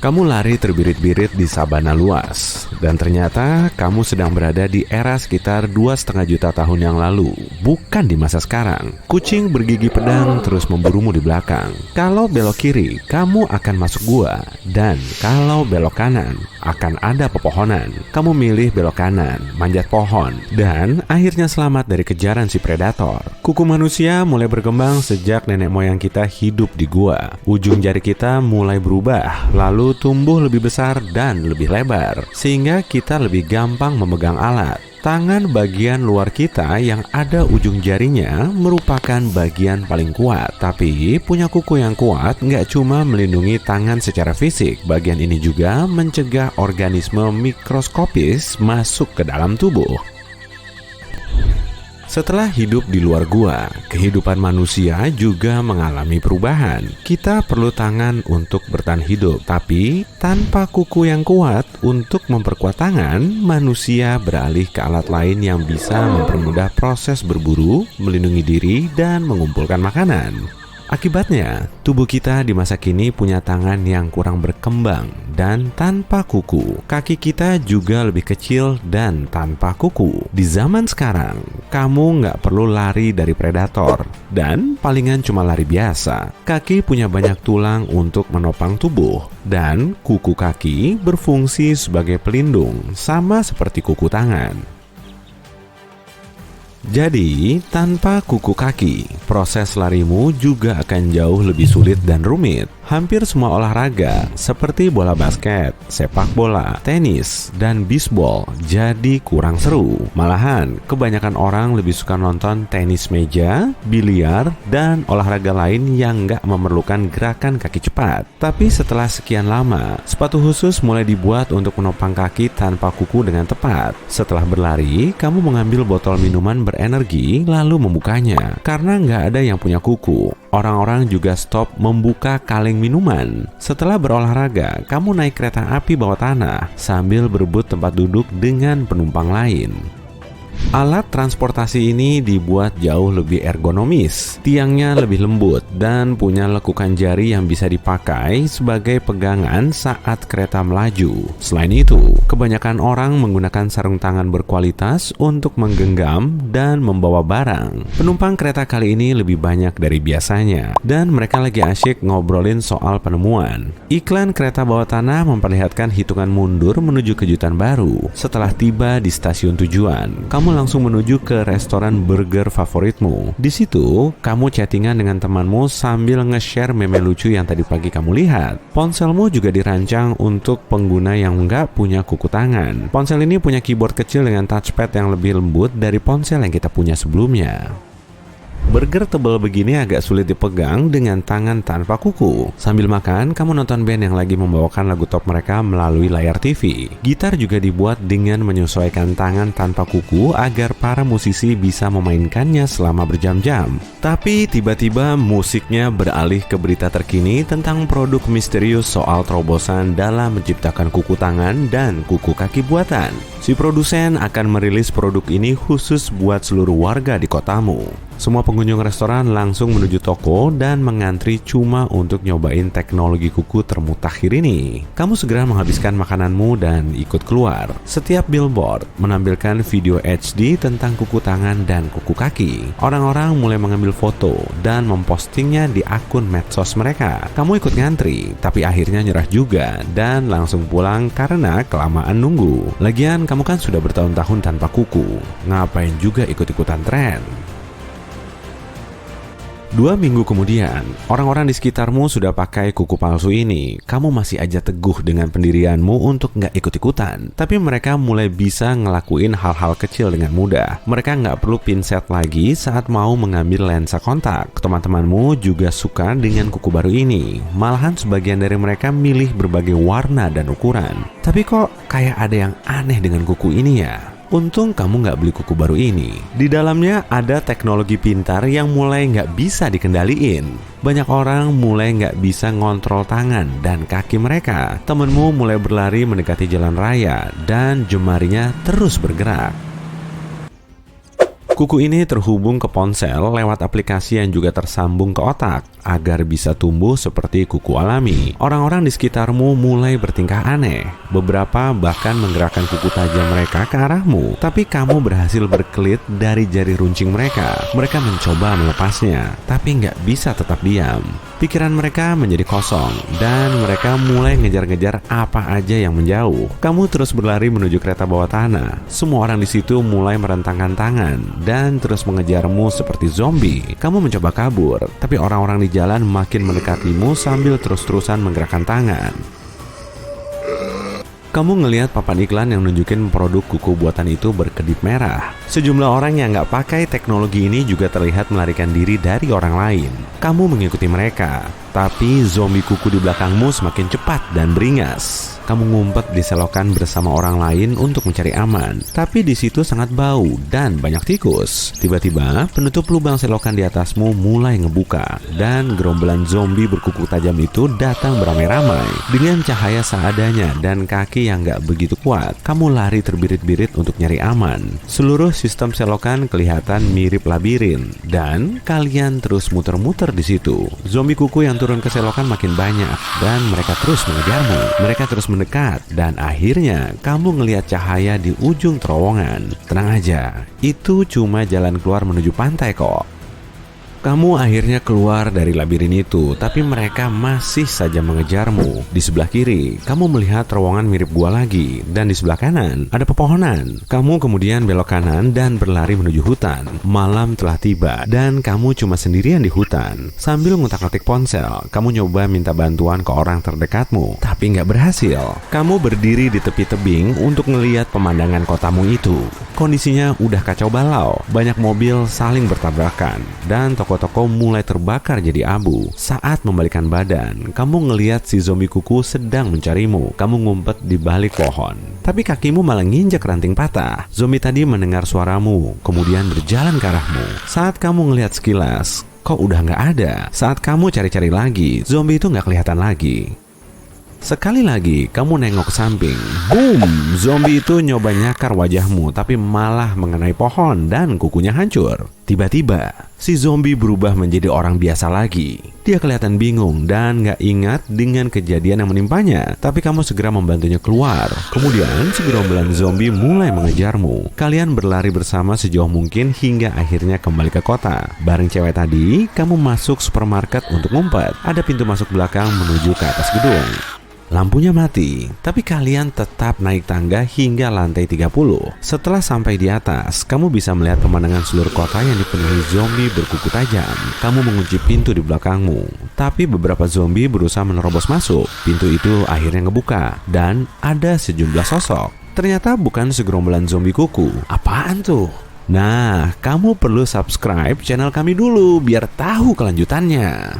Kamu lari terbirit-birit di sabana luas, dan ternyata kamu sedang berada di era sekitar 2,5 juta tahun yang lalu, bukan di masa sekarang. Kucing bergigi pedang terus memburumu di belakang. Kalau belok kiri, kamu akan masuk gua, dan kalau belok kanan, akan ada pepohonan. Kamu milih belok kanan, manjat pohon, dan akhirnya selamat dari kejaran si predator. Kuku manusia mulai berkembang sejak nenek moyang kita hidup di gua. Ujung jari kita mulai berubah, lalu tumbuh lebih besar dan lebih lebar, sehingga kita lebih gampang memegang alat. Tangan bagian luar kita yang ada ujung jarinya merupakan bagian paling kuat. Tapi punya kuku yang kuat nggak cuma melindungi tangan secara fisik, bagian ini juga mencegah organisme mikroskopis masuk ke dalam tubuh. Setelah hidup di luar gua, kehidupan manusia juga mengalami perubahan. Kita perlu tangan untuk bertahan hidup, tapi tanpa kuku yang kuat untuk memperkuat tangan, manusia beralih ke alat lain yang bisa mempermudah proses berburu, melindungi diri, dan mengumpulkan makanan. Akibatnya, tubuh kita di masa kini punya tangan yang kurang berkembang dan tanpa kuku. Kaki kita juga lebih kecil dan tanpa kuku. Di zaman sekarang, kamu nggak perlu lari dari predator dan palingan cuma lari biasa. Kaki punya banyak tulang untuk menopang tubuh dan kuku kaki berfungsi sebagai pelindung, sama seperti kuku tangan. Jadi, tanpa kuku kaki, proses larimu juga akan jauh lebih sulit dan rumit. Hampir semua olahraga seperti bola basket, sepak bola, tenis, dan bisbol jadi kurang seru. Malahan, kebanyakan orang lebih suka nonton tenis meja, biliar, dan olahraga lain yang nggak memerlukan gerakan kaki cepat. Tapi setelah sekian lama, sepatu khusus mulai dibuat untuk menopang kaki tanpa kuku dengan tepat. Setelah berlari, kamu mengambil botol minuman berenergi lalu membukanya. Karena nggak ada yang punya kuku, orang-orang juga stop membuka kaleng minuman. Setelah berolahraga, kamu naik kereta api bawah tanah sambil berebut tempat duduk dengan penumpang lain. Alat transportasi ini dibuat jauh lebih ergonomis, tiangnya lebih lembut, dan punya lekukan jari yang bisa dipakai sebagai pegangan saat kereta melaju. Selain itu, kebanyakan orang menggunakan sarung tangan berkualitas untuk menggenggam dan membawa barang. Penumpang kereta kali ini lebih banyak dari biasanya, dan mereka lagi asyik ngobrolin soal penemuan. Iklan kereta bawah tanah memperlihatkan hitungan mundur menuju kejutan baru. Setelah tiba di stasiun tujuan, kamu langsung menuju ke restoran burger favoritmu. Di situ, kamu chattingan dengan temanmu sambil nge-share meme lucu yang tadi pagi kamu lihat. Ponselmu juga dirancang untuk pengguna yang nggak punya kuku tangan. Ponsel ini punya keyboard kecil dengan touchpad yang lebih lembut dari ponsel yang kita punya sebelumnya. Burger tebal begini agak sulit dipegang dengan tangan tanpa kuku. Sambil makan, kamu nonton band yang lagi membawakan lagu top mereka melalui layar TV. Gitar juga dibuat dengan menyesuaikan tangan tanpa kuku agar para musisi bisa memainkannya selama berjam-jam. Tapi tiba-tiba musiknya beralih ke berita terkini tentang produk misterius soal terobosan dalam menciptakan kuku tangan dan kuku kaki buatan. Si produsen akan merilis produk ini khusus buat seluruh warga di kotamu. Semua pengunjung restoran langsung menuju toko dan mengantri cuma untuk nyobain teknologi kuku termutakhir ini. Kamu segera menghabiskan makananmu dan ikut keluar. Setiap billboard menampilkan video HD tentang kuku tangan dan kuku kaki. Orang-orang mulai mengambil foto dan mempostingnya di akun medsos mereka. Kamu ikut ngantri, tapi akhirnya nyerah juga dan langsung pulang karena kelamaan nunggu. Lagian kamu kan sudah bertahun-tahun tanpa kuku. Ngapain juga ikut-ikutan tren? 2 minggu kemudian, orang-orang di sekitarmu sudah pakai kuku palsu ini. Kamu masih aja teguh dengan pendirianmu untuk nggak ikut-ikutan. Tapi mereka mulai bisa ngelakuin hal-hal kecil dengan mudah. Mereka nggak perlu pinset lagi saat mau mengambil lensa kontak. Teman-temanmu juga suka dengan kuku baru ini. Malahan sebagian dari mereka milih berbagai warna dan ukuran. Tapi kok kayak ada yang aneh dengan kuku ini ya? Untung kamu nggak beli kuku baru ini. Di dalamnya ada teknologi pintar yang mulai nggak bisa dikendaliin. Banyak orang mulai nggak bisa ngontrol tangan dan kaki mereka. Temenmu mulai berlari mendekati jalan raya dan jemarinya terus bergerak. Kuku ini terhubung ke ponsel lewat aplikasi yang juga tersambung ke otak. agar bisa tumbuh seperti kuku alami. Orang-orang di sekitarmu mulai bertingkah aneh. Beberapa bahkan menggerakkan kuku tajam mereka ke arahmu, tapi kamu berhasil berkelit dari jari runcing mereka. Mereka mencoba melepasnya, tapi nggak bisa tetap diam. Pikiran mereka menjadi kosong, dan mereka mulai ngejar-ngejar apa aja yang menjauh. Kamu terus berlari menuju kereta bawah tanah. Semua orang di situ mulai merentangkan tangan dan terus mengejarmu seperti zombie. Kamu mencoba kabur, tapi orang-orang di jalan makin mendekatimu sambil terus-terusan menggerakkan tangan. Kamu ngelihat papan iklan yang nunjukin produk kuku buatan itu berkedip merah. Sejumlah orang yang nggak pakai teknologi ini juga terlihat melarikan diri dari orang lain. Kamu mengikuti mereka, tapi zombie kuku di belakangmu semakin cepat dan beringas. Kamu ngumpet di selokan bersama orang lain untuk mencari aman, tapi di situ sangat bau dan banyak tikus. Tiba-tiba, penutup lubang selokan di atasmu mulai ngebuka, dan gerombolan zombie berkuku tajam itu datang beramai-ramai. Dengan cahaya seadanya dan kaki yang nggak begitu kuat, kamu lari terbirit-birit untuk nyari aman. Seluruh sistem selokan kelihatan mirip labirin, dan kalian terus muter-muter di situ. Zombie kuku yang turun ke selokan makin banyak, dan mereka terus mengejarmu. Mereka terus mendekat, dan akhirnya kamu ngelihat cahaya di ujung terowongan. Tenang aja, itu cuma jalan keluar menuju pantai kok. Kamu akhirnya keluar dari labirin itu, tapi mereka masih saja mengejarmu. Di sebelah kiri, kamu melihat terowongan mirip gua lagi, dan di sebelah kanan ada pepohonan. Kamu kemudian belok kanan dan berlari menuju hutan. Malam telah tiba, dan kamu cuma sendirian di hutan. Sambil ngutak-ngatik ponsel, kamu nyoba minta bantuan ke orang terdekatmu, tapi nggak berhasil. Kamu berdiri di tepi tebing untuk ngelihat pemandangan kotamu itu. Kondisinya udah kacau balau, banyak mobil saling bertabrakan, dan toko-toko mulai terbakar jadi abu. Saat membalikkan badan, kamu ngelihat si zombie kuku sedang mencarimu. Kamu ngumpet di balik pohon, tapi kakimu malah nginjak ranting patah. Zombie tadi mendengar suaramu, kemudian berjalan ke arahmu. Saat kamu ngelihat sekilas, kok udah nggak ada. Saat kamu cari-cari lagi, zombie itu nggak kelihatan lagi. Sekali lagi, kamu nengok ke samping. Boom! Zombie itu nyoba nyakar wajahmu, tapi malah mengenai pohon dan kukunya hancur. Tiba-tiba, si zombie berubah menjadi orang biasa lagi. Dia kelihatan bingung dan gak ingat dengan kejadian yang menimpanya. Tapi kamu segera membantunya keluar. Kemudian, segerombolan zombie mulai mengejarmu. Kalian berlari bersama sejauh mungkin hingga akhirnya kembali ke kota. Bareng cewek tadi, kamu masuk supermarket untuk ngumpet. Ada pintu masuk belakang menuju ke atas gedung. Lampunya mati, tapi kalian tetap naik tangga hingga lantai 30. Setelah sampai di atas, kamu bisa melihat pemandangan seluruh kota yang dipenuhi zombie berkuku tajam. Kamu mengunci pintu di belakangmu, tapi beberapa zombie berusaha menerobos masuk. Pintu itu akhirnya ngebuka, dan ada sejumlah sosok. Ternyata bukan segerombolan zombie kuku. Apaan tuh? Nah, kamu perlu subscribe channel kami dulu biar tahu kelanjutannya.